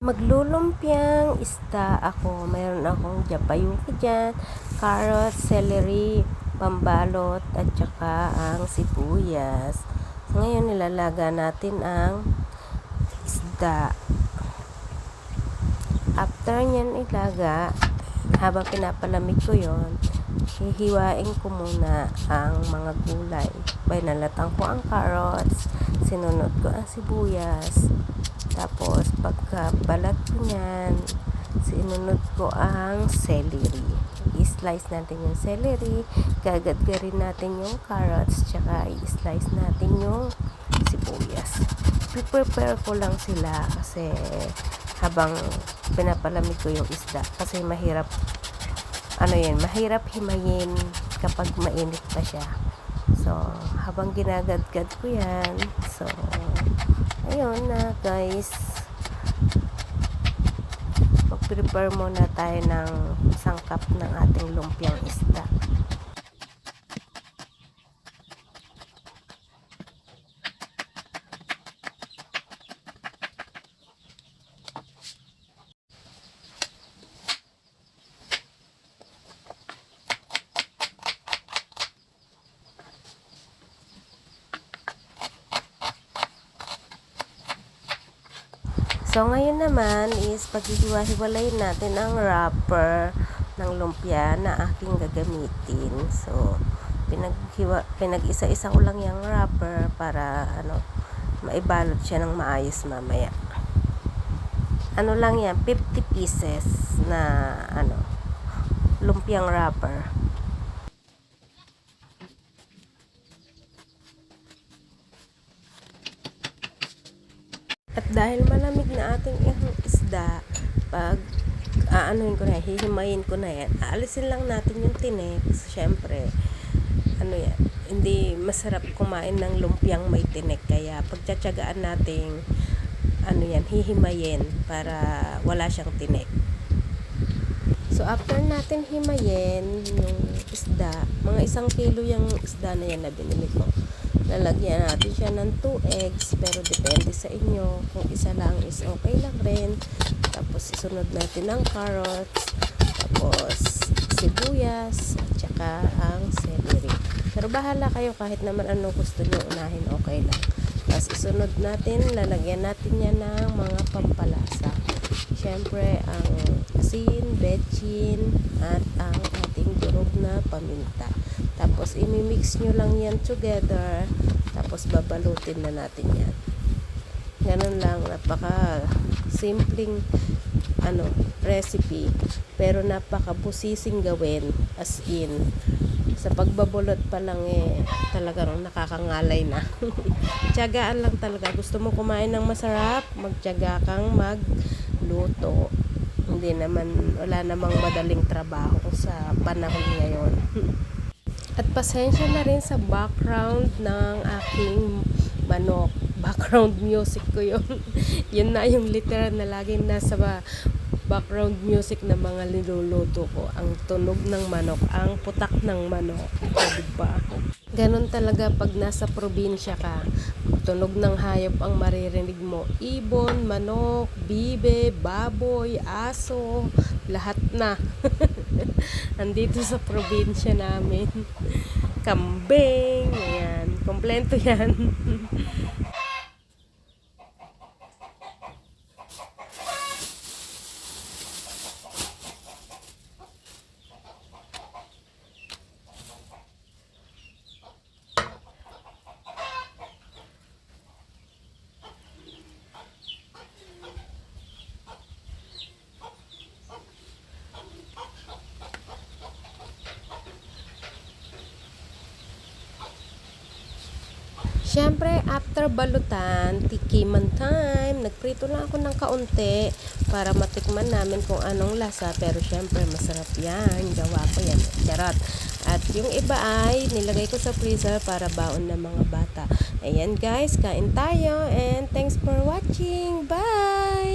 Maglulumpiang isda ako. Mayroon akong japayuki dyan, carrot, celery, pambalot, at saka ang sibuyas. So, ngayon nilalaga natin ang isda. After nyan ilaga, habang pinapalamig ko yon, hihiwain ko muna ang mga gulay. Binalatan ko ang carrots, sinunod ko ang sibuyas, tapos pagka balat ko nyan, sinunod ko ang celery. I-slice natin yung celery, gagadgarin natin yung carrots, tsaka i-slice natin yung sibuyas. Prepare ko lang sila kasi habang pinapalamig ko yung isda, kasi mahirap himayin kapag mainit pa siya. So, habang ginagadgad ko yan, so, ayun na guys, mag-prepare muna tayo ng sangkap ng ating lumpiang isda. So, ngayon naman is paghihiwa-hiwalayin natin ang wrapper ng lumpia na aking gagamitin. So, pinag-isa-isa ko lang yung wrapper para maibalot siya ng maayos mamaya. Lang yan, 50 pieces na lumpiang wrapper. At dahil malamig na ating isda, pag hihimayin ko na yan, aalisin lang natin yung tinik. Siyempre, hindi masarap kumain ng lumpiang may tinik. Kaya pagtsatsagaan natin, hihimayin para wala siyang tinik. So, after natin himayin yung isda, mga 1 kilo yung isda na yan na binili ko. Lalagyan natin siya ng 2 eggs, pero depende sa inyo. Kung isa lang is okay lang rin. Tapos isunod natin ang carrots, tapos sibuyas, at saka ang celery. Pero bahala kayo, kahit naman ano gusto nyo unahin, okay lang. Tapos isunod natin, lalagyan natin yan ng mga pampalasa. Siyempre ang asin, betchin, at ang ating durog na paminta. Tapos imimix nyo lang yan together, tapos babalutin na natin yan. Ganun lang, napaka simpleng recipe, pero napakabusising gawin, as in sa pagbabulot pa lang talagang nakakangalay na. Tiyagaan lang talaga. Gusto mo kumain ng masarap, magtiyaga kang magluto. Wala namang madaling trabaho sa panahon ngayon. At pasensya na rin sa background ng aking manok. Background music ko yun. Yun na yung literal na laging nasa background music na mga niluluto ko. Ang tunog ng manok, ang putak ng manok. Diba? Ganon talaga pag nasa probinsya ka. Tunog ng hayop ang maririnig mo. Ibon, manok, bibe, baboy, aso, lahat na. Andito sa probinsya namin. Kambing, ayan. Kompleto yan. Siyempre, after balutan, tikiman time. Nagprito lang ako ng kaunti para matikman namin kung anong lasa. Pero siyempre, masarap yan. Gawa ko yan. Charot. At yung iba ay nilagay ko sa freezer para baon ng mga bata. Ayan guys, kain tayo. And thanks for watching. Bye!